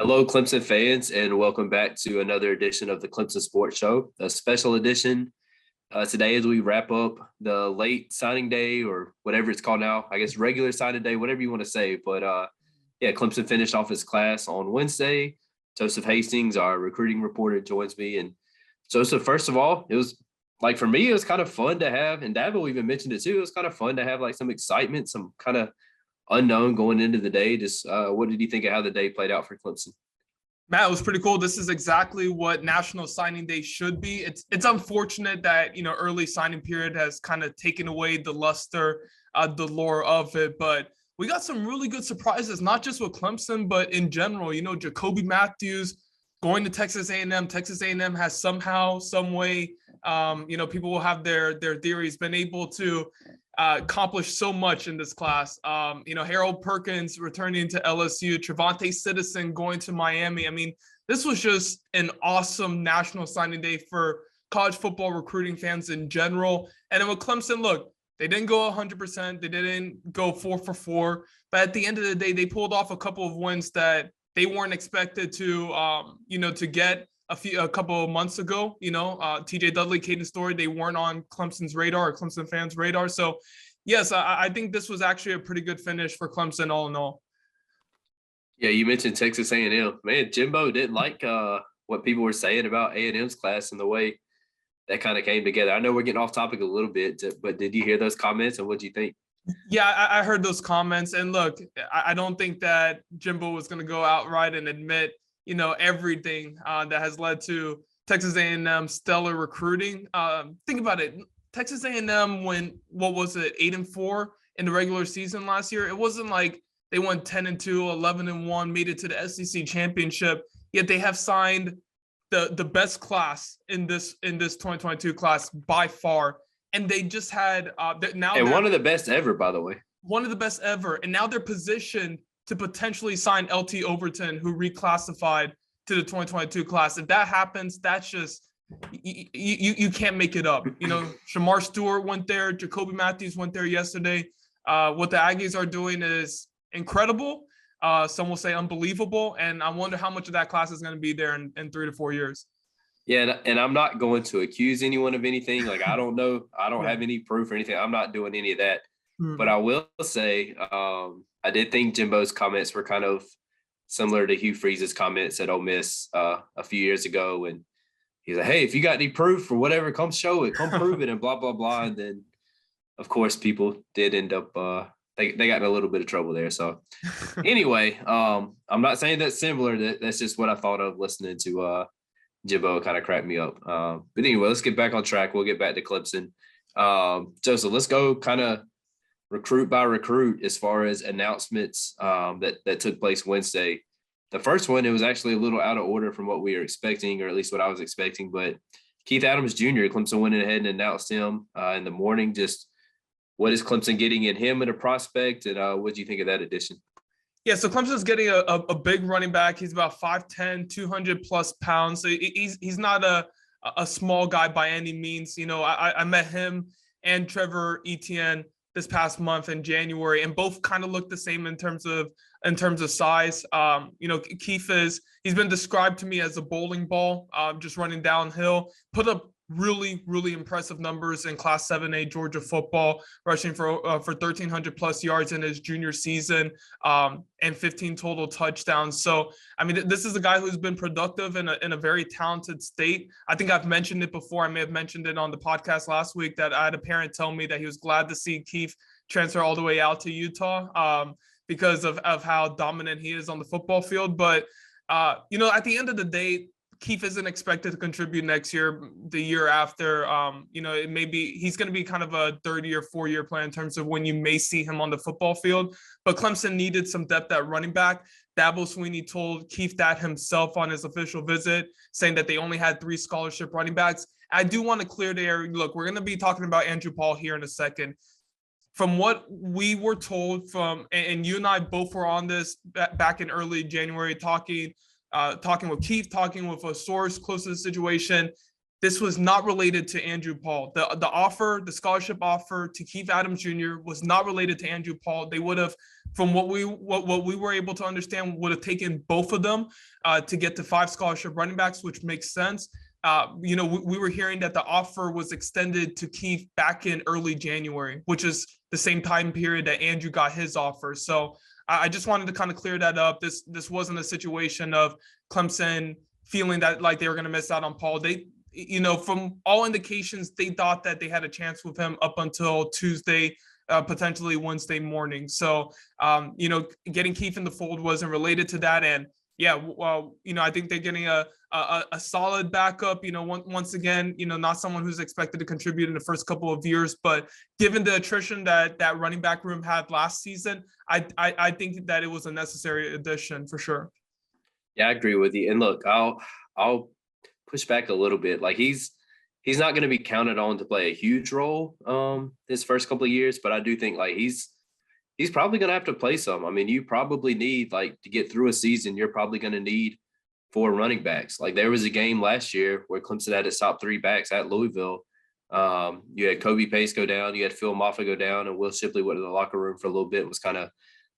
Hello, Clemson fans, and welcome back to another edition of the Clemson Sports Show, a special edition. Today, as we wrap up the late signing day or whatever it's called now, I guess regular signing day, whatever you want to say. But Clemson finished off his class on Wednesday. Joseph Hastings, our recruiting reporter, joins me. And Joseph, first of all, it was like for me, it was kind of fun to have, and Dabo even mentioned it too. It was kind of fun to have like some excitement, some kind of unknown going into the day. Just what did you think of how the day played out for Clemson? Matt, it was pretty cool. This is exactly what National Signing Day should be. It's unfortunate that, early signing period has kind of taken away the luster, the lure of it. But we got some really good surprises, not just with Clemson, but in general. Jacoby Matthews going to Texas A&M. Texas A&M has somehow, some way, people will have their theories, been able to accomplished so much in this class. Harold Perkins returning to LSU, Trevante Citizen going to Miami. I mean, this was just an awesome National Signing Day for college football recruiting fans in general. And then with Clemson, look, they didn't go 100%. They didn't go 4 for 4. But at the end of the day, they pulled off a couple of wins that they weren't expected to, to get a couple of months ago. J Dudley, Caden Story, they weren't on Clemson's radar or Clemson fans' radar. So, yes, I think this was actually a pretty good finish for Clemson all in all. Yeah, you mentioned Texas A&M. Man, Jimbo didn't like what people were saying about A&M's class and the way that kind of came together. I know we're getting off topic a little bit, but did you hear those comments and what do you think? Yeah, I heard those comments. And look, I don't think that Jimbo was going to go outright and admit everything that has led to Texas A&M stellar recruiting. Think about it. Texas A&M went, 8-4 in the regular season last year. It wasn't like they went 10-2, 11-1, made it to the SEC championship. Yet they have signed the best class in this 2022 class by far. And they just had one of the best ever, by the way. One of the best ever. And now they're positioned to potentially sign LT Overton, who reclassified to the 2022 class. If that happens, that's just you can't make it up. Shamar Stewart went there, Jacoby Matthews went there yesterday. What the Aggies are doing is incredible. Some will say unbelievable, and I wonder how much of that class is going to be there in 3 to 4 years. Yeah, and I'm not going to accuse anyone of anything. Like I don't know, I don't have any proof or anything. I'm not doing any of that. Mm-hmm. But I will say, I did think Jimbo's comments were kind of similar to Hugh Freeze's comments at Ole Miss a few years ago. And he's like, hey, if you got any proof or whatever, come show it, come prove it, and blah, blah, blah. And then, of course, people did end up they got in a little bit of trouble there. So anyway, I'm not saying that's similar. That's just what I thought of listening to Jimbo. Kind of cracked me up. But anyway, let's get back on track. We'll get back to Clemson. Joseph, let's go kind of recruit by recruit as far as announcements that took place Wednesday. The first one, it was actually a little out of order from what we were expecting, or at least what I was expecting. But Keith Adams Jr., Clemson went ahead and announced him in the morning. Just what is Clemson getting in him at a prospect, and what do you think of that addition? Yeah, so Clemson's getting a big running back. He's about 5'10", 200-plus pounds. So he's not a small guy by any means. I met him and Trevor Etienne this past month in January, and both kind of look the same in terms of size. Keith he's been described to me as a bowling ball, just running downhill. Put up really, really impressive numbers in Class 7A Georgia football, rushing for 1,300 plus yards in his junior season, and 15 total touchdowns. So, I mean, this is a guy who's been productive in a very talented state. I think I've mentioned it before. I may have mentioned it on the podcast last week that I had a parent tell me that he was glad to see Keith transfer all the way out to Utah because of how dominant he is on the football field. But, at the end of the day, Keith isn't expected to contribute next year, the year after. It may be he's going to be kind of a 30 or 4-year plan in terms of when you may see him on the football field. But Clemson needed some depth at running back. Dabo Swinney told Keith that himself on his official visit, saying that they only had 3 scholarship running backs. I do want to clear the air. Look, we're going to be talking about Andrew Paul here in a second. From what we were told and you and I both were on this back in early January talking with Keith, talking with a source close to the situation, this was not related to Andrew Paul. The offer, the scholarship offer to Keith Adams Jr. was not related to Andrew Paul. They would have, from what we were able to understand, would have taken both of them to get to 5 scholarship running backs, which makes sense. We were hearing that the offer was extended to Keith back in early January, which is the same time period that Andrew got his offer. So I just wanted to kind of clear that up. This wasn't a situation of Clemson feeling that like they were going to miss out on Paul. They, from all indications, they thought that they had a chance with him up until Tuesday, potentially Wednesday morning. So, getting Keith in the fold wasn't related to that. And yeah, well, I think they're getting a solid backup, once again, not someone who's expected to contribute in the first couple of years, but given the attrition that running back room had last season, I think that it was a necessary addition for sure. Yeah, I agree with you. And look, I'll push back a little bit. Like he's not going to be counted on to play a huge role this first couple of years, but I do think like he's probably going to have to play some. I mean, you probably need, like, to get through a season, you're probably going to need 4 running backs. Like there was a game last year where Clemson had its top 3 backs at Louisville. You had Kobe Pace go down, you had Phil Maffa go down, and Will Shipley went to the locker room for a little bit, was kind of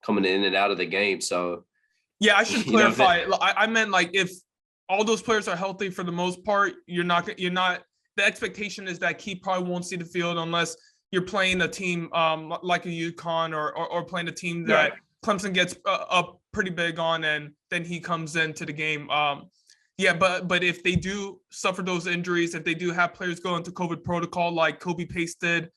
coming in and out of the game. So yeah, I should clarify. I meant like if all those players are healthy for the most part, you're not. The expectation is that Keith probably won't see the field unless you're playing a team like a UConn or playing a team that Clemson gets up pretty big on, and then he comes into the game. But if they do suffer those injuries, if they do have players go into COVID protocol like Kobe Pace did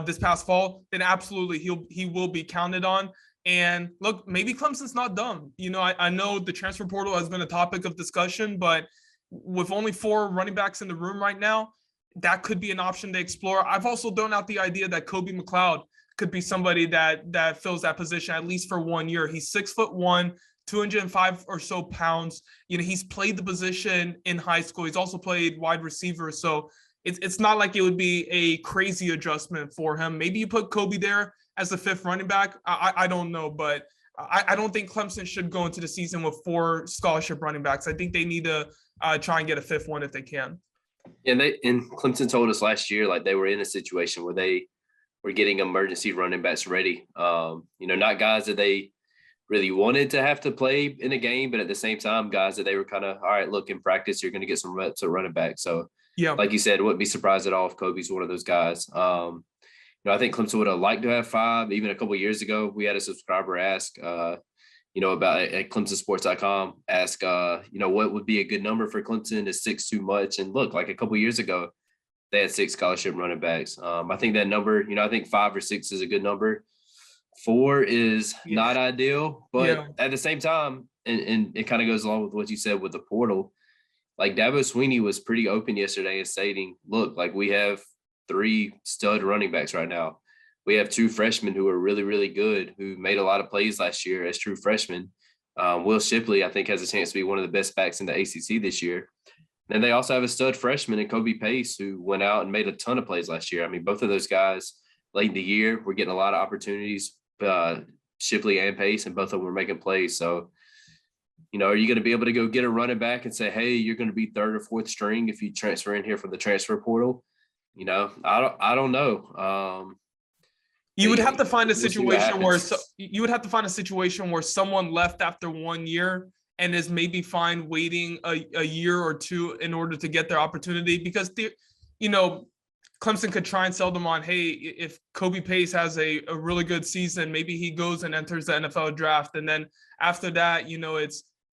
this past fall, then absolutely he will be counted on. And look, maybe Clemson's not dumb. I know the transfer portal has been a topic of discussion, but with only 4 running backs in the room right now, that could be an option to explore. I've also thrown out the idea that Kobe Mcleod could be somebody that fills that position at least for 1 year. He's 6'1", 205 or so pounds. He's played the position in high school. He's also played wide receiver. So it's not like it would be a crazy adjustment for him. Maybe you put Kobe there as the 5th running back. I don't know, but I don't think Clemson should go into the season with 4 scholarship running backs. I think they need to try and get a 5th one if they can. And Clemson told us last year, like they were in a situation where they were getting emergency running backs ready. Not guys that they really wanted to have to play in a game, but at the same time, guys that they were kind of, all right, look, in practice, you're going to get some reps at running back. So, yeah, like you said, wouldn't be surprised at all if Kobe's one of those guys. I think Clemson would have liked to have 5. Even a couple of years ago, we had a subscriber ask, about at ClemsonSports.com, ask, what would be a good number for Clemson? Is 6 too much? And look, like a couple of years ago, they had 6 scholarship running backs. I think that number, I think 5 or 6 is a good number. 4 is not ideal, but at the same time, and it kind of goes along with what you said with the portal. Like Dabo Sweeney was pretty open yesterday in stating, look, like we have 3 stud running backs right now. We have 2 freshmen who are really, really good, who made a lot of plays last year as true freshmen. Will Shipley, I think, has a chance to be one of the best backs in the ACC this year. And they also have a stud freshman in Kobe Pace, who went out and made a ton of plays last year. I mean, both of those guys late in the year were getting a lot of opportunities, Shipley and Pace, and both of them were making plays. So, are you going to be able to go get a running back and say, hey, you're going to be 3rd or 4th string if you transfer in here from the transfer portal? I don't know. You would have to find a situation where someone left after 1 year and is maybe fine waiting a year or 2 in order to get their opportunity, because Clemson could try and sell them on, hey, if Kobe Pace has a really good season, maybe he goes and enters the NFL draft, and then after that,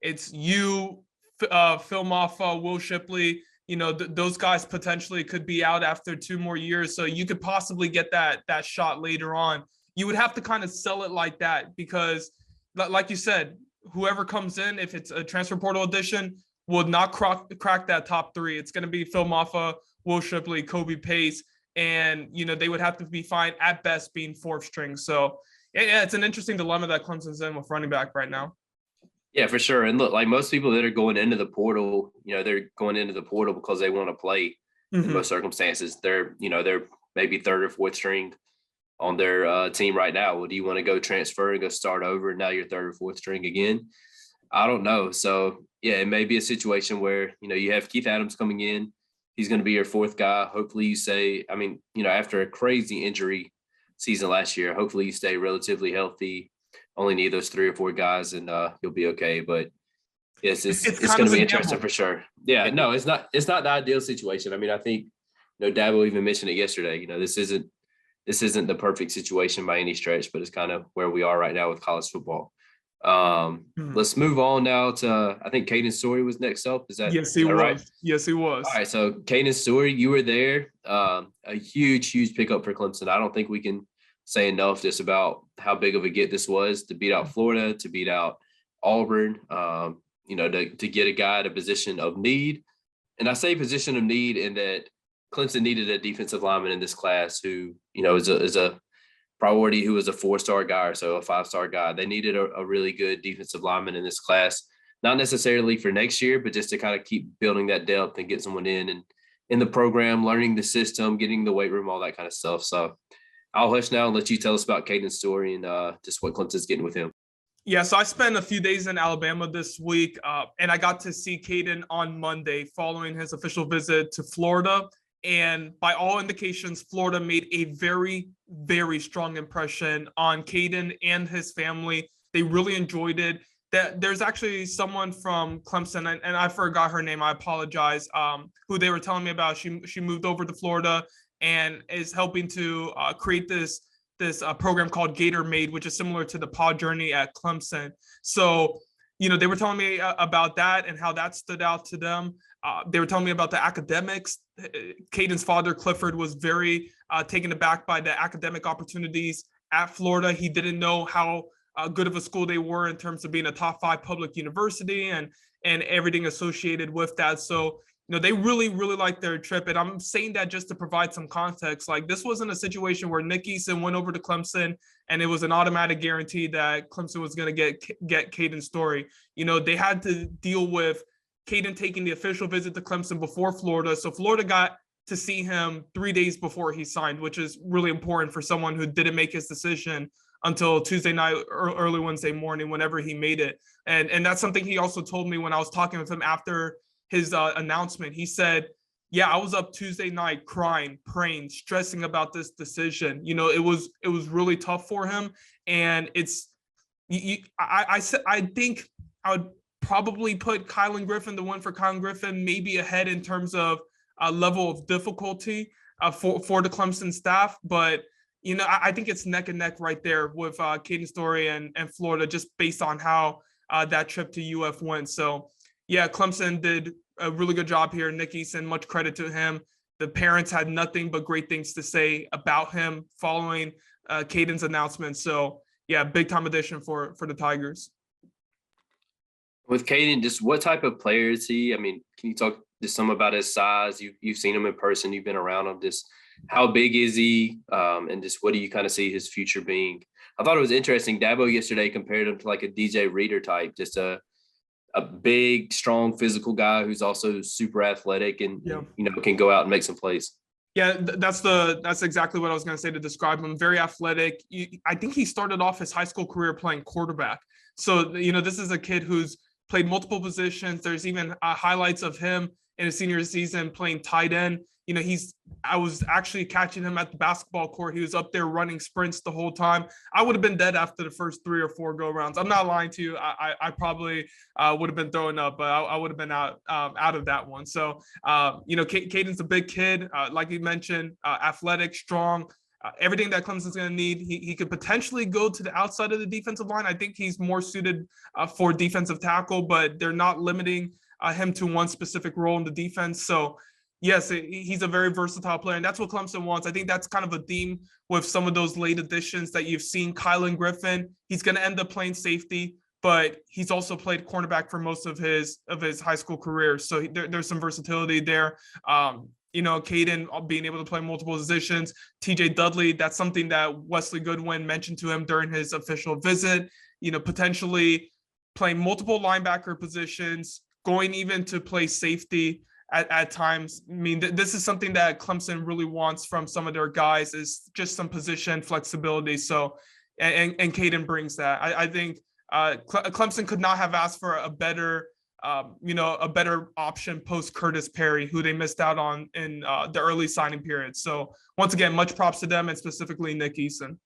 it's you, Phil Maffa, Will Shipley. Those guys potentially could be out after 2 more years. So you could possibly get that shot later on. You would have to kind of sell it like that, because like you said, whoever comes in, if it's a transfer portal addition, will not crack that top 3. It's going to be Phil Maffa, Will Shipley, Kobe Pace, and, they would have to be fine at best being 4th string. So yeah, it's an interesting dilemma that Clemson's in with running back right now. Yeah, for sure. And look, like most people that are going into the portal, they're going into the portal because they want to play in most circumstances. They're maybe 3rd or 4th string on their team right now. Well, do you want to go transfer and go start over, and now you're 3rd or 4th string again? I don't know. So, yeah, it may be a situation where, you have Keith Adams coming in. He's going to be your fourth guy. Hopefully you say, I mean, after a crazy injury season last year, hopefully you stay relatively healthy. Only need those 3 or 4 guys and you'll be okay. But yes, it's going to be interesting for sure. Yeah, no, it's not the ideal situation. I mean, I think, Dabo even mentioned it yesterday. This isn't the perfect situation by any stretch, but it's kind of where we are right now with college football. Let's move on now to, I think Caden Story was next up. Is that right? Yes, he was. All right. So Caden Story, you were there. A huge pickup for Clemson. I don't think we can say enough just about how big of a get this was to beat out Florida, to beat out Auburn, to get a guy at a position of need. And I say position of need in that Clemson needed a defensive lineman in this class who, is a priority, who was a 4-star guy or so, a 5-star guy. They needed a really good defensive lineman in this class, not necessarily for next year, but just to kind of keep building that depth and get someone in the program, learning the system, getting the weight room, all that kind of stuff. So I'll hush now and let you tell us about Caden Story and just what Clemson's getting with him. Yeah, so I spent a few days in Alabama this week, and I got to see Caden on Monday following his official visit to Florida. And by all indications, Florida made a very, very strong impression on Caden and his family. They really enjoyed it. There's actually someone from Clemson, and I forgot her name, I apologize, who they were telling me about. She moved over to Florida and is helping to create this program called Gator Made, which is similar to the Pod Journey at Clemson. So, they were telling me about that and how that stood out to them. They were telling me about the academics. Caden's father, Clifford, was very taken aback by the academic opportunities at Florida. He didn't know how good of a school they were in terms of being a top 5 public university and everything associated with that. So, they really, really liked their trip. And I'm saying that just to provide some context. Like, this wasn't a situation where Nick Easton went over to Clemson and it was an automatic guarantee that Clemson was going to get Caden Story. They had to deal with Caden taking the official visit to Clemson before Florida. So Florida got to see him 3 days before he signed, which is really important for someone who didn't make his decision until Tuesday night or early Wednesday morning, whenever he made it. And that's something he also told me when I was talking with him after his announcement. He said, yeah, I was up Tuesday night crying, praying, stressing about this decision. It was really tough for him. And I think I would probably put Colin Griffin, the one for Colin Griffin, maybe ahead in terms of level of difficulty for the Clemson staff. But, I think it's neck and neck right there with Caden Story and Florida, just based on how that trip to UF went. So, yeah, Clemson did a really good job here. Nick Easton, much credit to him. The parents had nothing but great things to say about him following Caden's announcement. So, yeah, big time addition for the Tigers. With Caden, just what type of player is he? I mean, can you talk just some about his size? You've seen him in person. You've been around him. Just how big is he? And just what do you kind of see his future being? I thought it was interesting. Dabo yesterday compared him to like a DJ Reader type, just a big, strong, physical guy who's also super athletic and can go out and make some plays. Yeah, that's exactly what I was going to say to describe him. Very athletic. I think he started off his high school career playing quarterback. So, this is a kid who's played multiple positions. There's even highlights of him in his senior season playing tight end. I was actually catching him at the basketball court. He was up there running sprints the whole time. I would have been dead after the first 3 or 4 go rounds. I'm not lying to you. I probably would have been throwing up, but I would have been out of that one. So, Caden's a big kid, like you mentioned, athletic, strong. Everything that Clemson's going to need. He could potentially go to the outside of the defensive line. I think he's more suited for defensive tackle, but they're not limiting him to one specific role in the defense. So, yes, he's a very versatile player, and that's what Clemson wants. I think that's kind of a theme with some of those late additions that you've seen. Colin Griffin, he's going to end up playing safety, but he's also played cornerback for most of his high school career. So there's some versatility there. Caden being able to play multiple positions. J Dudley, that's something that Wes Goodwin mentioned to him during his official visit. Potentially playing multiple linebacker positions, going even to play safety at times. I mean, this is something that Clemson really wants from some of their guys, is just some position flexibility. So, and Caden brings that. I think Clemson could not have asked for a better a better option post Curtis Perry, who they missed out on in the early signing period. So once again, much props to them, and specifically Nick Easton.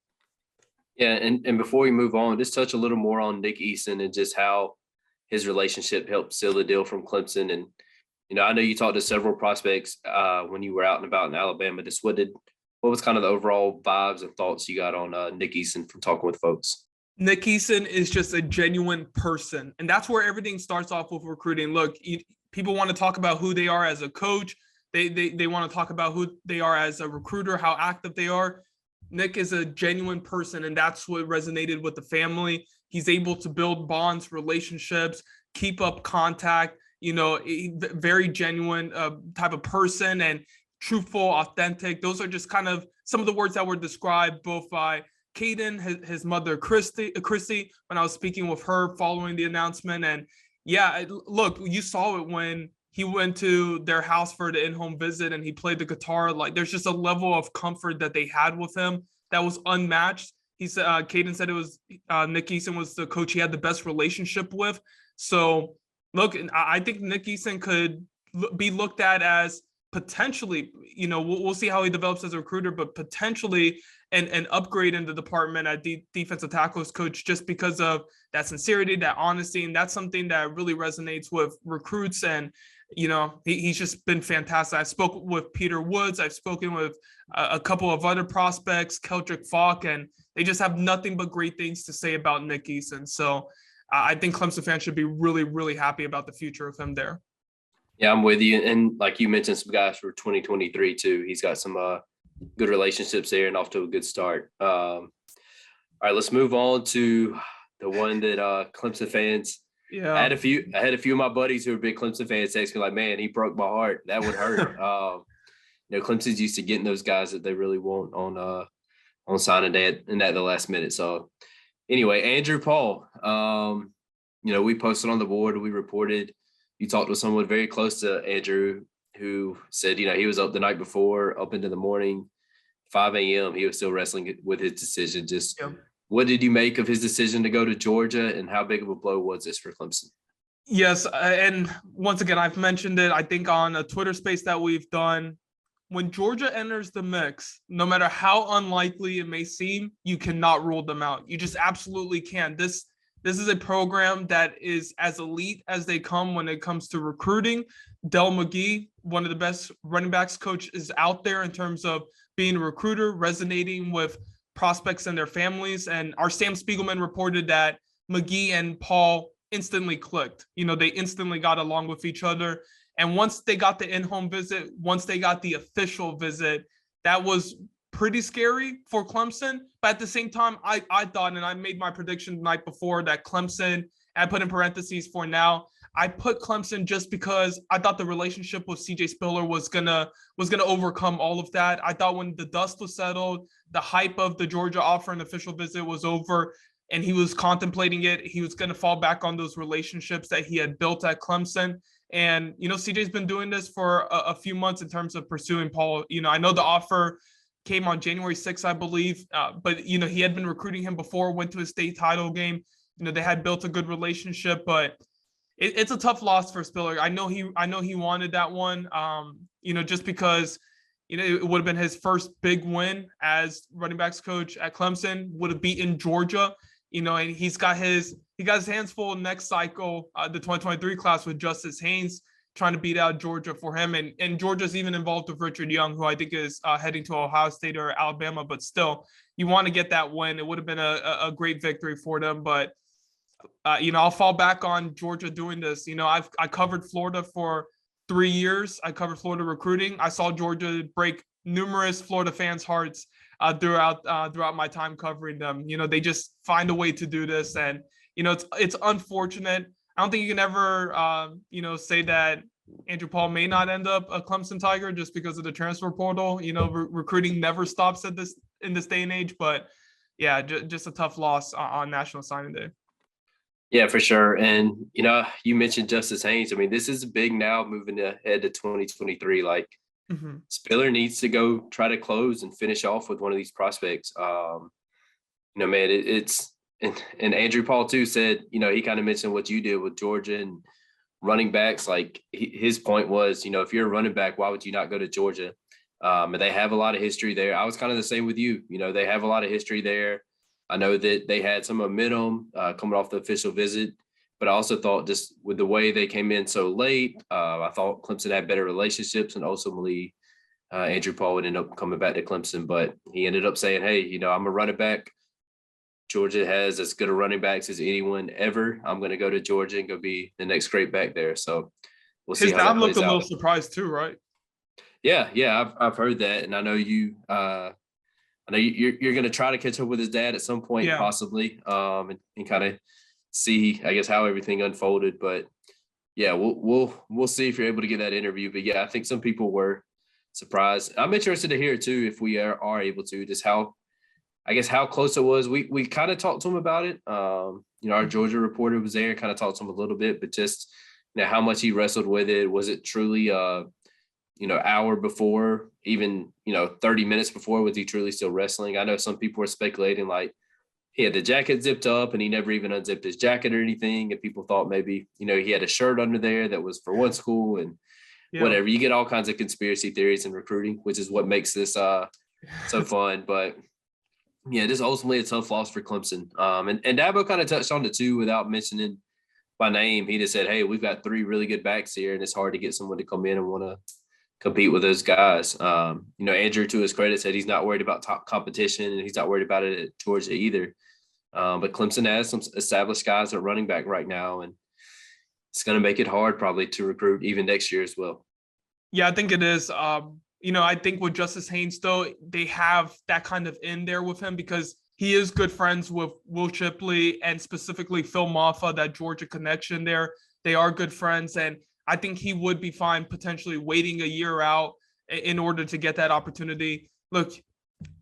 Yeah, and before we move on, just touch a little more on Nick Easton and just how his relationship helped seal the deal from Clemson. And, I know you talked to several prospects when you were out and about in Alabama. Just what was kind of the overall vibes and thoughts you got on Nick Easton from talking with folks? Nick Easton is just a genuine person. And that's where everything starts off with recruiting. Look, people want to talk about who they are as a coach. They want to talk about who they are as a recruiter, how active they are. Nick is a genuine person, and that's what resonated with the family. He's able to build bonds, relationships, keep up contact, very genuine type of person, and truthful, authentic. Those are just kind of some of the words that were described both by Caden, his mother, Christy, when I was speaking with her following the announcement. And yeah, look, you saw it when he went to their house for the in-home visit and he played the guitar. Like, there's just a level of comfort that they had with him that was unmatched. He said, Caden said it was Nick Easton was the coach he had the best relationship with. So look, I think Nick Easton could be looked at as potentially, we'll see how he develops as a recruiter, but potentially an upgrade in the department at defensive tackles coach, just because of that sincerity, that honesty. And that's something that really resonates with recruits. And, he's just been fantastic. I spoke with Peter Woods. I've spoken with a couple of other prospects, Keldrick Falk, and they just have nothing but great things to say about Nick Easton. So I think Clemson fans should be really, really happy about the future of him there. Yeah, I'm with you. And like you mentioned, some guys for 2023 too. He's got some good relationships there and off to a good start. All right, let's move on to the one that Clemson fans. Yeah, I had a few of my buddies who are big Clemson fans text me like, "Man, he broke my heart. That would hurt." Clemson's used to getting those guys that they really want on signing day and at the last minute. So anyway, Andrew Paul. We posted on the board. We reported. You talked with someone very close to Andrew who said, he was up the night before, up into the morning, 5 a.m. He was still wrestling with his decision. Just What did you make of his decision to go to Georgia, and how big of a blow was this for Clemson? Yes, and once again, I've mentioned it, I think, on a Twitter space that we've done. When Georgia enters the mix, no matter how unlikely it may seem, you cannot rule them out. You just absolutely can. This is a program that is as elite as they come when it comes to recruiting. Del McGee, one of the best running backs coaches out there in terms of being a recruiter, resonating with prospects and their families. And our Sam Spiegelman reported that McGee and Paul instantly clicked. They instantly got along with each other. And once they got the in-home visit, once they got the official visit, that was pretty scary for Clemson. But at the same time, I thought, and I made my prediction the night before, that Clemson, I put in parentheses for now, I put Clemson just because I thought the relationship with CJ Spiller was gonna overcome all of that. I thought when the dust was settled, the hype of the Georgia offer and official visit was over, and he was contemplating it, he was gonna fall back on those relationships that he had built at Clemson. And CJ's been doing this for a few months in terms of pursuing Paul. I know the offer came on January 6th, I believe, but he had been recruiting him before, went to a state title game. They had built a good relationship, but it's a tough loss for Spiller. I know he wanted that one, just because, it would have been his first big win as running backs coach at Clemson, would have beaten Georgia, and he got his hands full next cycle, the 2023 class with Justice Haynes trying to beat out Georgia for him. And Georgia's even involved with Richard Young, who I think is heading to Ohio State or Alabama, but still, you want to get that win. It would have been a great victory for them, but I'll fall back on Georgia doing this. I covered Florida for 3 years. I covered Florida recruiting. I saw Georgia break numerous Florida fans' hearts throughout my time covering them. They just find a way to do this, and it's unfortunate. I don't think you can ever say that Andrew Paul may not end up a Clemson Tiger just because of the transfer portal. Recruiting never stops in this day and age. But yeah, just a tough loss on National Signing Day. Yeah, for sure. And, you mentioned Justice Haynes. I mean, this is big now moving ahead to 2023. Like, Spiller needs to go try to close and finish off with one of these prospects. Man, it's – and Andrew Paul, too, said, he kind of mentioned what you did with Georgia and running backs, like his point was, if you're a running back, why would you not go to Georgia? And they have a lot of history there. I was kind of the same with you. They have a lot of history there. I know that they had some momentum coming off the official visit, but I also thought just with the way they came in so late, I thought Clemson had better relationships, and ultimately Andrew Paul would end up coming back to Clemson. But he ended up saying, hey, I'm a running back. Georgia has as good a running backs as anyone ever. I'm going to go to Georgia and go be the next great back there. So we'll see. His dad looked a little surprised too, right? Yeah, I've heard that, and I know you. I know you're going to try to catch up with his dad at some point, possibly, and kind of see, I guess, how everything unfolded. But yeah, we'll see if you're able to get that interview. But yeah, I think some people were surprised. I'm interested to hear too if we are able to, just how close it was. We kind of talked to him about it. Our Georgia reporter was there, kind of talked to him a little bit, but just how much he wrestled with it. Was it truly hour before, even 30 minutes before, was he truly still wrestling? I know some people were speculating like he had the jacket zipped up and he never even unzipped his jacket or anything, and people thought maybe he had a shirt under there that was for one school and whatever. You get all kinds of conspiracy theories in recruiting, which is what makes this so fun. But yeah, just ultimately a tough loss for Clemson. And Dabo kind of touched on it too without mentioning by name. He just said, hey, we've got 3 really good backs here, and it's hard to get someone to come in and want to compete with those guys. Andrew, to his credit, said he's not worried about top competition, and he's not worried about it at Georgia either. But Clemson has some established guys at running back right now, and it's going to make it hard probably to recruit even next year as well. Yeah, I think it is. I think with Justice Haynes, though, they have that kind of in there with him because he is good friends with Will Shipley and specifically Phil Maffa, that Georgia connection there. They are good friends, and I think he would be fine potentially waiting a year out in order to get that opportunity. Look,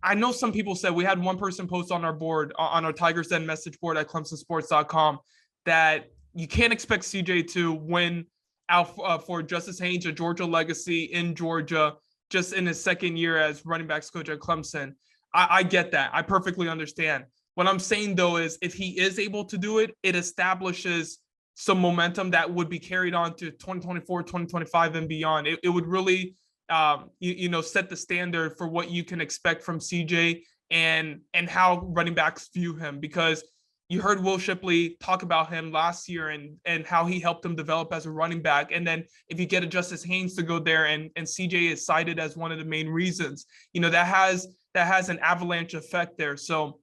I know some people said, we had one person post on our board, on our Tigers Den message board at ClemsonSports.com, that you can't expect CJ to win out for Justice Haynes, a Georgia legacy in Georgia, just in his second year as running backs coach at Clemson. I get that. I perfectly understand. What I'm saying, though, is if he is able to do it, it establishes some momentum that would be carried on to 2024, 2025 and beyond. It would really, set the standard for what you can expect from CJ and how running backs view him, because you heard Will Shipley talk about him last year and how he helped him develop as a running back. And then if you get a Justice Haynes to go there and CJ is cited as one of the main reasons, that has an avalanche effect there. So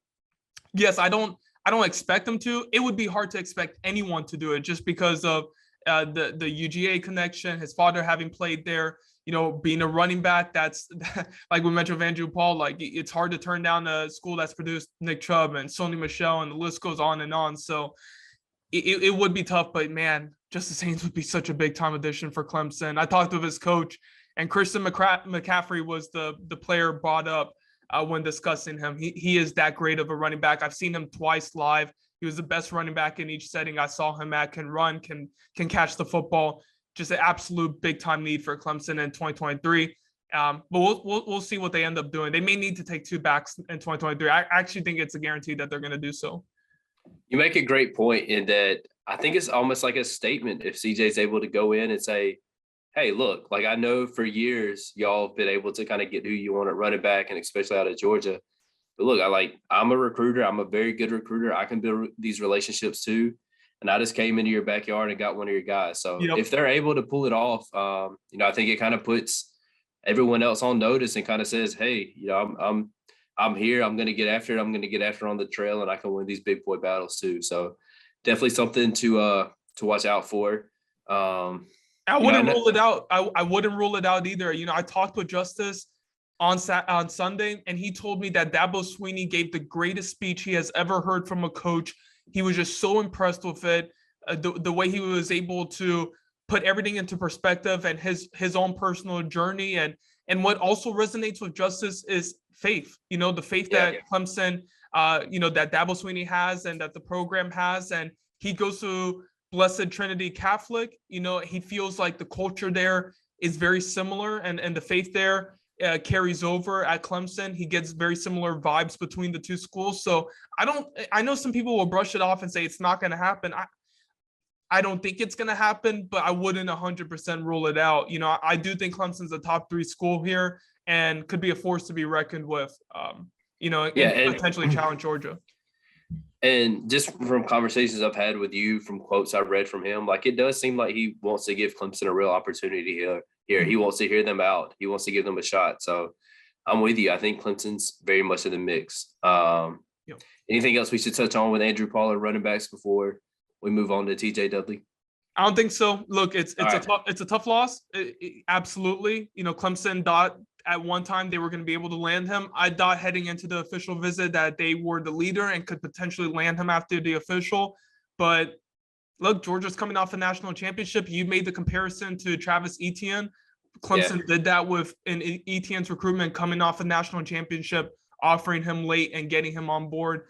yes, I don't expect him to. It would be hard to expect anyone to do it just because of the UGA connection, his father having played there, being a running back. That's like we mentioned with Andrew Paul, like it's hard to turn down a school that's produced Nick Chubb and Sony Michel, and the list goes on and on. So it would be tough, but man, Justice Haynes would be such a big time addition for Clemson. I talked with his coach, and Christian McCaffrey was the player brought up when discussing him. He is that great of a running back. I've seen him twice live. He was the best running back in each setting I saw him at. Can run, can catch the football. Just an absolute big time need for Clemson in 2023. But we'll see what they end up doing. They may need to take 2 backs in 2023. I actually think it's a guarantee that they're going to do so. You make a great point in that. I think it's almost like a statement if CJ's able to go in and say, hey, look, like I know for years y'all have been able to kind of get who you want at running back, and especially out of Georgia. But look, I'm a recruiter. I'm a very good recruiter. I can build these relationships too. And I just came into your backyard and got one of your guys. So if they're able to pull it off, I think it kind of puts everyone else on notice and kind of says, hey, I'm here. I'm going to get after it. I'm going to get after it on the trail, and I can win these big boy battles too. So definitely something to watch out for. I wouldn't rule it out. I wouldn't rule it out either. I talked with Justice on Sunday, and he told me that Dabo Swinney gave the greatest speech he has ever heard from a coach. He was just so impressed with it, the way he was able to put everything into perspective and his own personal journey. And what also resonates with Justice is faith. The faith that Clemson, that Dabo Swinney has and that the program has. And he goes to Blessed Trinity Catholic. He feels like the culture there is very similar, and the faith there carries over at Clemson. He gets very similar vibes between the two schools. So I know some people will brush it off and say it's not going to happen. I don't think it's going to happen, but I wouldn't 100% rule it out. I do think Clemson's a top 3 school here and could be a force to be reckoned with, and potentially challenge Georgia. And just from conversations I've had with you, from quotes I read from him, like it does seem like he wants to give Clemson a real opportunity here. He wants to hear them out. He wants to give them a shot. So I'm with you. I think Clemson's very much in the mix. Anything else we should touch on with Andrew Pollard running backs before we move on to TJ Dudley? I don't think so. Look, it's a tough loss. Absolutely. Clemson thought at one time they were going to be able to land him. I thought heading into the official visit that they were the leader and could potentially land him after the official. But look, Georgia's coming off a national championship. You made the comparison to Travis Etienne. Clemson did that with in Etienne's recruitment coming off a national championship, offering him late and getting him on board.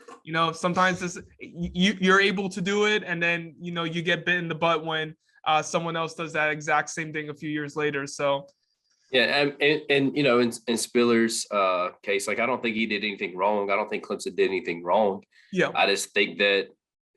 Sometimes you're able to do it, and then you get bit in the butt when someone else does that exact same thing a few years later. So yeah, and in Spiller's case, like I don't think he did anything wrong. I don't think Clemson did anything wrong. Yeah, I just think that,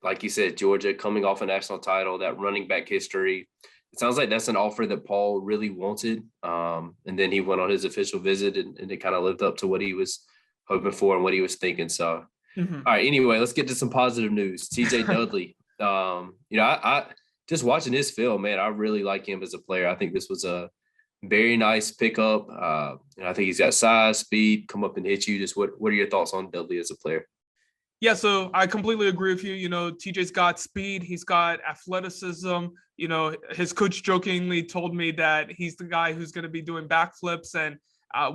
like you said, Georgia coming off a national title, that running back history, it sounds like that's an offer that Paul really wanted. And then he went on his official visit and it kind of lived up to what he was hoping for and what he was thinking. So, All right, anyway, let's get to some positive news. TJ Dudley, I just watching his film, man, I really like him as a player. I think this was a very nice pickup. I think he's got size, speed, come up and hit you. Just what are your thoughts on Dudley as a player? Yeah, so I completely agree with you. TJ's got speed. He's got athleticism. His coach jokingly told me that he's the guy who's going to be doing backflips and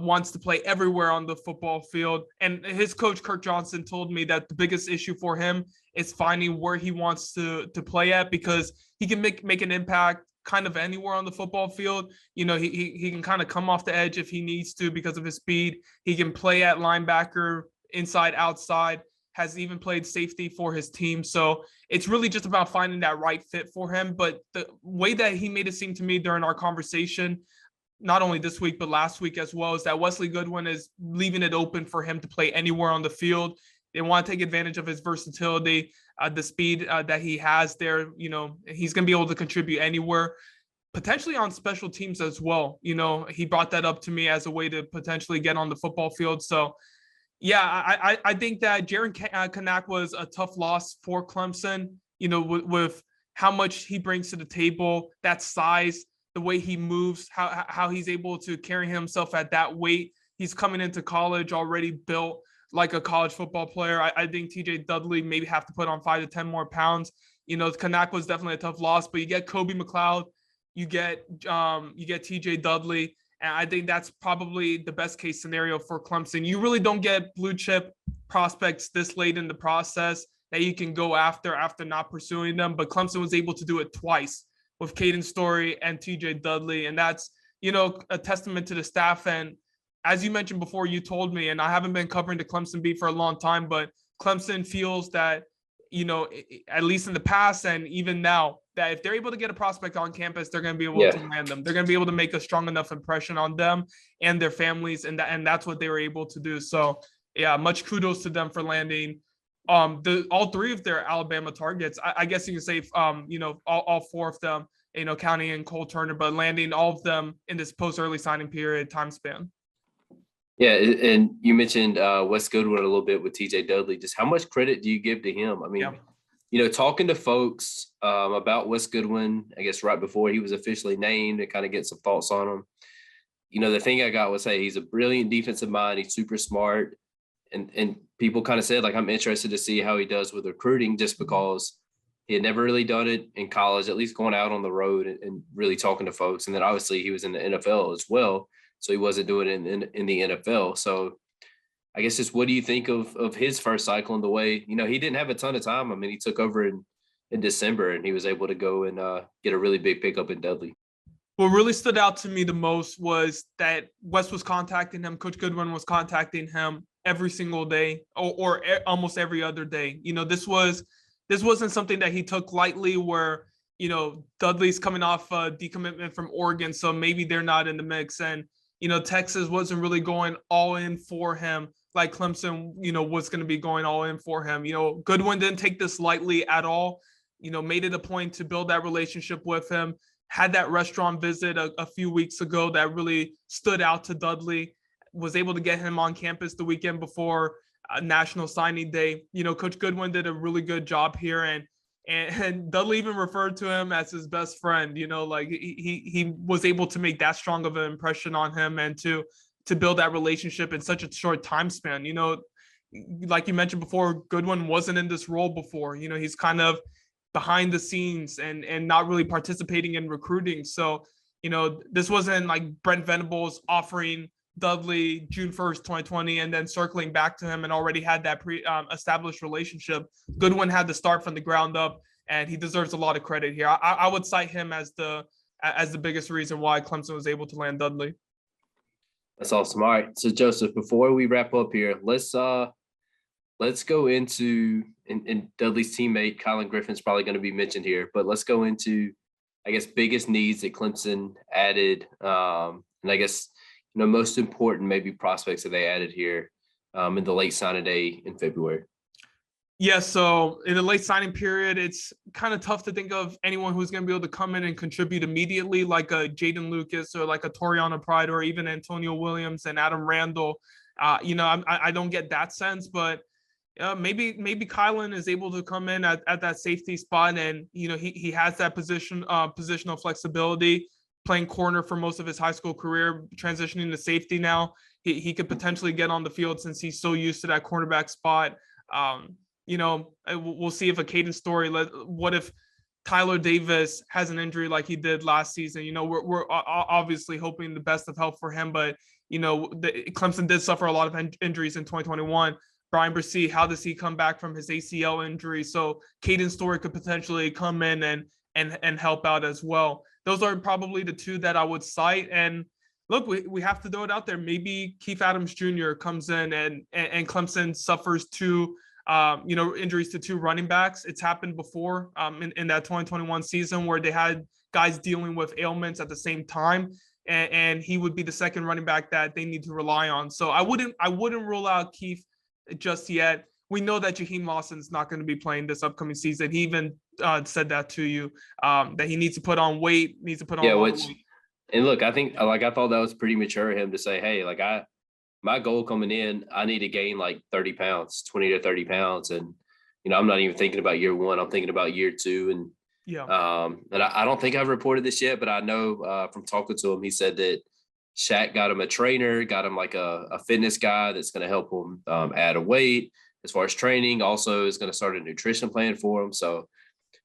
wants to play everywhere on the football field. And his coach, Kirk Johnson, told me that the biggest issue for him is finding where he wants to play at, because he can make an impact kind of anywhere on the football field. He can kind of come off the edge if he needs to because of his speed. He can play at linebacker, inside, outside, has even played safety for his team. So it's really just about finding that right fit for him. But the way that he made it seem to me during our conversation, not only this week, but last week as well, is that Wes Goodwin is leaving it open for him to play anywhere on the field. They want to take advantage of his versatility, the speed that he has there. He's going to be able to contribute anywhere, potentially on special teams as well. He brought that up to me as a way to potentially get on the football field. So yeah, I think that Jaron Kanak was a tough loss for Clemson, with how much he brings to the table, that size, the way he moves, how he's able to carry himself at that weight. He's coming into college already built like a college football player. I think TJ Dudley maybe have to put on 5 to 10 more pounds. Kanak was definitely a tough loss, but you get Kobe Mcleod, you get TJ Dudley. And I think that's probably the best case scenario for Clemson. You really don't get blue chip prospects this late in the process that you can go after not pursuing them. But Clemson was able to do it twice with Caden Story and TJ Dudley. And that's, a testament to the staff. And as you mentioned before, you told me, and I haven't been covering the Clemson beat for a long time, but Clemson feels that, at least in the past and even now, that if they're able to get a prospect on campus, they're going to be able to land them. They're going to be able to make a strong enough impression on them and their families, and that's what they were able to do. So, yeah, much kudos to them for landing all 3 of their Alabama targets. I guess you can say, all 4 of them, counting in Cole Turner, but landing all of them in this post-early signing period time span. Yeah, and you mentioned Wes Goodwin a little bit with TJ Dudley. Just how much credit do you give to him? I mean, talking to folks about Wes Goodwin, I guess right before he was officially named, and kind of get some thoughts on him. The thing I got was, hey, he's a brilliant defensive mind. He's super smart. And people kind of said, like, I'm interested to see how he does with recruiting, just because he had never really done it in college, at least going out on the road and really talking to folks. And then obviously he was in the NFL as well, so he wasn't doing it in the NFL. So I guess just what do you think of his first cycle and the way, he didn't have a ton of time. I mean, he took over in December and he was able to go and get a really big pickup in Dudley. What really stood out to me the most was that Wes was contacting him. Coach Goodwin was contacting him every single day or almost every other day. This wasn't something that he took lightly, where, Dudley's coming off a decommitment from Oregon, so maybe they're not in the mix. And, Texas wasn't really going all in for him like Clemson, was going to be going all in for him. Goodwin didn't take this lightly at all. made it a point to build that relationship with him. Had that restaurant visit a few weeks ago that really stood out to Dudley. Was able to get him on campus the weekend before National Signing Day. Coach Goodwin did a really good job here, and Dudley even referred to him as his best friend. Like he was able to make that strong of an impression on him, and to build that relationship in such a short time span. Like you mentioned before, Goodwin wasn't in this role before. He's kind of behind the scenes and not really participating in recruiting. So, this wasn't like Brent Venables offering Dudley June 1st, 2020, and then circling back to him and already had that established relationship. Goodwin had to start from the ground up, and he deserves a lot of credit here. I would cite him as the biggest reason why Clemson was able to land Dudley. That's awesome. All right. So Joseph, before we wrap up here, let's go into and Dudley's teammate Colin Griffin's probably going to be mentioned here, but let's go into, I guess, biggest needs that Clemson added, and I guess most important maybe prospects that they added here in the late signing day in February. Yeah, so in the late signing period, it's kind of tough to think of anyone who's going to be able to come in and contribute immediately, like a Jaden Lucas or like a Toriano Pride or even Antonio Williams and Adam Randall. I don't get that sense, but maybe Kylan is able to come in at that safety spot, and he has that positional flexibility, playing corner for most of his high school career, transitioning to safety now. He could potentially get on the field since he's so used to that cornerback spot. We'll see if a Caden Story. What if Tyler Davis has an injury like he did last season? We're obviously hoping the best of health for him, but Clemson did suffer a lot of injuries in 2021. Brian Bresee, how does he come back from his ACL injury? So Caden Story could potentially come in and help out as well. Those are probably the two that I would cite. And look, we have to throw it out there. Maybe Keith Adams Jr. comes in and Clemson suffers two injuries to two running backs. It's happened before in that 2021 season where they had guys dealing with ailments at the same time, and he would be the second running back that they need to rely on. So I wouldn't rule out Keith just yet. We know that Shaheen Lawson's not going to be playing this upcoming season. He even said that to you, that he needs to put on weight, weight. And look, I thought that was pretty mature of him to say, hey, like my goal coming in, I need to gain like 30 pounds, 20 to 30 pounds. And, I'm not even thinking about year one. I'm thinking about year two. And, and I don't think I've reported this yet, but I know from talking to him, he said that Shaq got him a trainer, got him like a fitness guy that's going to help him add a weight as far as training. Also is going to start a nutrition plan for him. So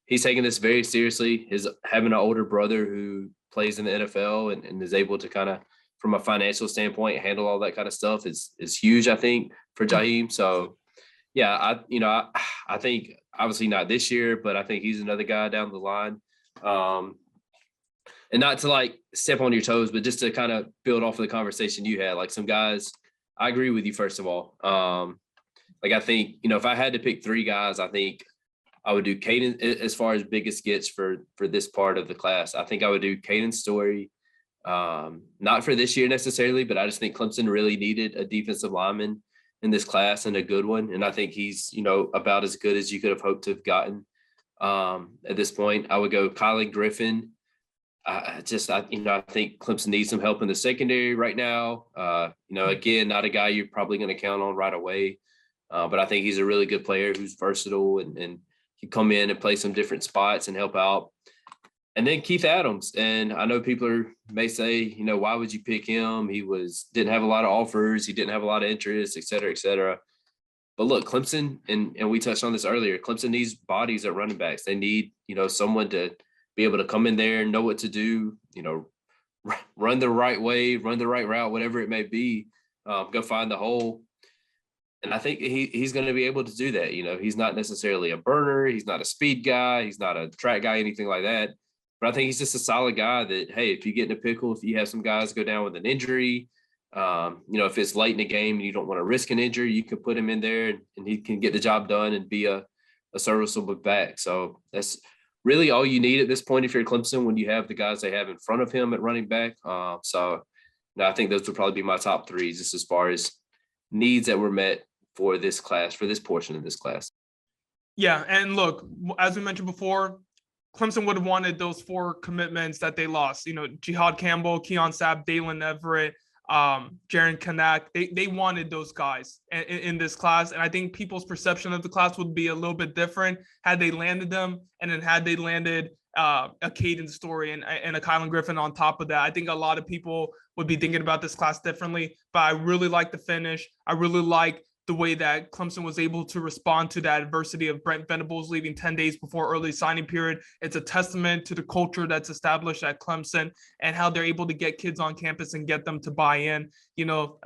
he's taking this very seriously. His having an older brother who plays in the NFL and is able to kind of, from a financial standpoint, handle all that kind of stuff is huge, I think, for Jaheim. So, yeah, I think obviously not this year, but I think he's another guy down the line. And not to like step on your toes, but just to kind of build off of the conversation you had, like some guys, I agree with you, first of all. I think, if I had to pick three guys, I think I would do Caden as far as biggest gets for this part of the class. I think I would do Caden Story. Not for this year necessarily, but I just think Clemson really needed a defensive lineman in this class and a good one. And I think he's, about as good as you could have hoped to have gotten at this point. I would go Colin Griffin. I think Clemson needs some help in the secondary right now. Again, not a guy you're probably going to count on right away. But I think he's a really good player who's versatile and can come in and play some different spots and help out. And then Keith Adams. And I know people may say, why would you pick him? He didn't have a lot of offers. He didn't have a lot of interest, et cetera, et cetera. But look, Clemson, and we touched on this earlier, Clemson needs bodies at running backs. They need, someone to be able to come in there and know what to do, run the right way, run the right route, whatever it may be, go find the hole. And I think he's going to be able to do that. He's not necessarily a burner. He's not a speed guy. He's not a track guy, anything like that. But I think he's just a solid guy that, hey, if you get in a pickle, if you have some guys go down with an injury, if it's late in the game and you don't want to risk an injury, you can put him in there and he can get the job done and be a serviceable back. So that's really all you need at this point if you're Clemson, when you have the guys they have in front of him at running back. I think those would probably be my top three, just as far as needs that were met for this class, for this portion of this class. Yeah, and look, as we mentioned before, Clemson would have wanted those 4 commitments that they lost. You know, Jihad Campbell, Keon Sapp, Dalen Everett, Jaron Kanak. They wanted those guys in this class, and I think people's perception of the class would be a little bit different had they landed them, and then had they landed a Caden Story and a Colin Griffin on top of that. I think a lot of people would be thinking about this class differently. But I really like the finish. I really like the way that Clemson was able to respond to that adversity of Brent Venables leaving 10 days before early signing period. It's a testament to the culture that's established at Clemson and how they're able to get kids on campus and get them to buy in. You know,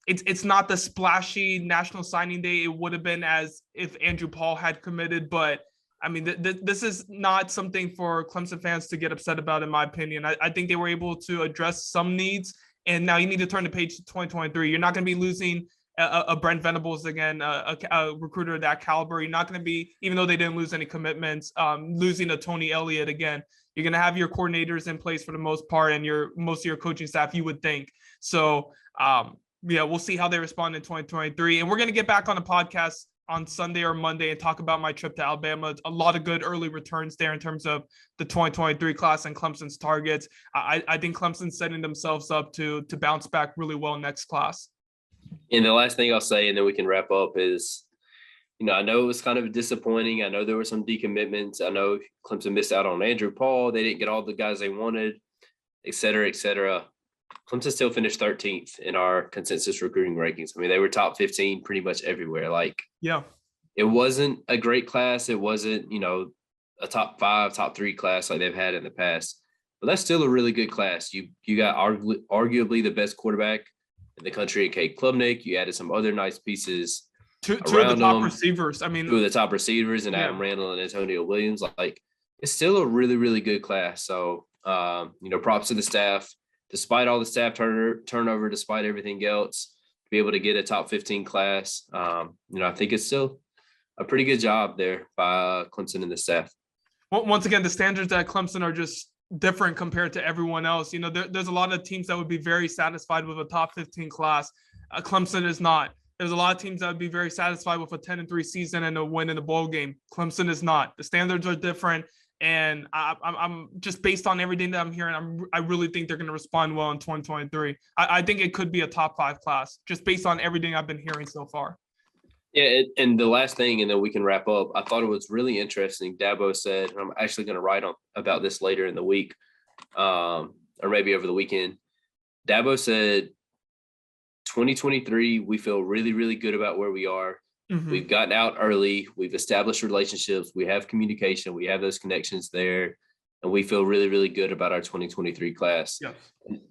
it's not the splashy national signing day it would have been as if Andrew Paul had committed, but I mean, this is not something for Clemson fans to get upset about, in my opinion. I think they were able to address some needs, and now you need to turn the page to 2023. You're not going to be losing a Brent Venables again, a recruiter of that caliber. You're not going to be, even though they didn't lose any commitments, losing a Tony Elliott again. You're going to have your coordinators in place for the most part, and most of your coaching staff, you would think. So, yeah, we'll see how they respond in 2023. And we're going to get back on the podcast on Sunday or Monday and talk about my trip to Alabama. A lot of good early returns there in terms of the 2023 class and Clemson's targets. I think Clemson's setting themselves up to bounce back really well next class. And the last thing I'll say, and then we can wrap up, is, you know, I know it was kind of disappointing. I know there were some decommitments. I know Clemson missed out on Andrew Paul. They didn't get all the guys they wanted, et cetera, et cetera. Clemson still finished 13th in our consensus recruiting rankings. I mean, they were top 15 pretty much everywhere. Like, yeah, it wasn't a great class. It wasn't, you know, a top 5, top 3 class like they've had in the past. But that's still a really good class. You got arguably the best quarterback in the country in Cade Klubnik. You added some other nice pieces. Two of the top receivers. I mean, 2 of the top receivers, and Adam Randall and Antonio Williams. Like, it's still a really, really good class. So, you know, props to the staff. Despite all the staff turnover, despite everything else, to be able to get a top 15 class, you know, I think it's still a pretty good job there by Clemson and the staff. Well, once again, the standards at Clemson are just different compared to everyone else. You know, there's a lot of teams that would be very satisfied with a top 15 class. Clemson is not. There's a lot of teams that would be very satisfied with a 10-3 season and a win in the bowl game. Clemson is not. The standards are different. And I'm just based on everything that I'm hearing, I really think they're going to respond well in 2023. I think it could be a top 5 class just based on everything I've been hearing so far. Yeah, and the last thing, and then we can wrap up. I thought it was really interesting. Dabo said, and I'm actually going to write about this later in the week, or maybe over the weekend. Dabo said, 2023, we feel really, really good about where we are. Mm-hmm. We've gotten out early. We've established relationships. We have communication. We have those connections there. And we feel really, really good about our 2023 class. Yeah.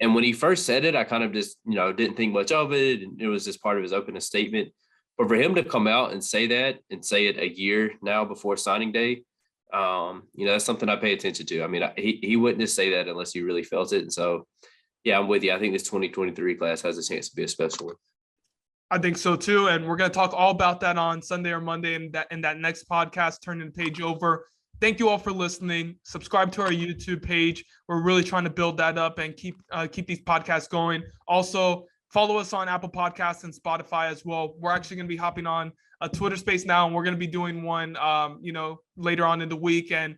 And when he first said it, I kind of just, you know, didn't think much of it. And it was just part of his opening statement. But for him to come out and say that, and say it a year now before signing day, you know, that's something I pay attention to. I mean, he wouldn't just say that unless he really felt it. And so, yeah, I'm with you. I think this 2023 class has a chance to be a special one. I think so too. And we're going to talk all about that on Sunday or Monday in that next podcast, Turning the Page Over. Thank you all for listening. Subscribe to our YouTube page. We're really trying to build that up and keep these podcasts going. Also, follow us on Apple Podcasts and Spotify as well. We're actually going to be hopping on a Twitter space now, and we're going to be doing one, you know, later on in the week, and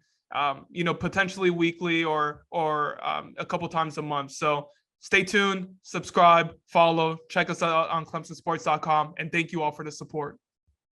you know, potentially weekly or a couple times a month. So stay tuned, subscribe, follow, check us out on ClemsonSports.com, and thank you all for the support.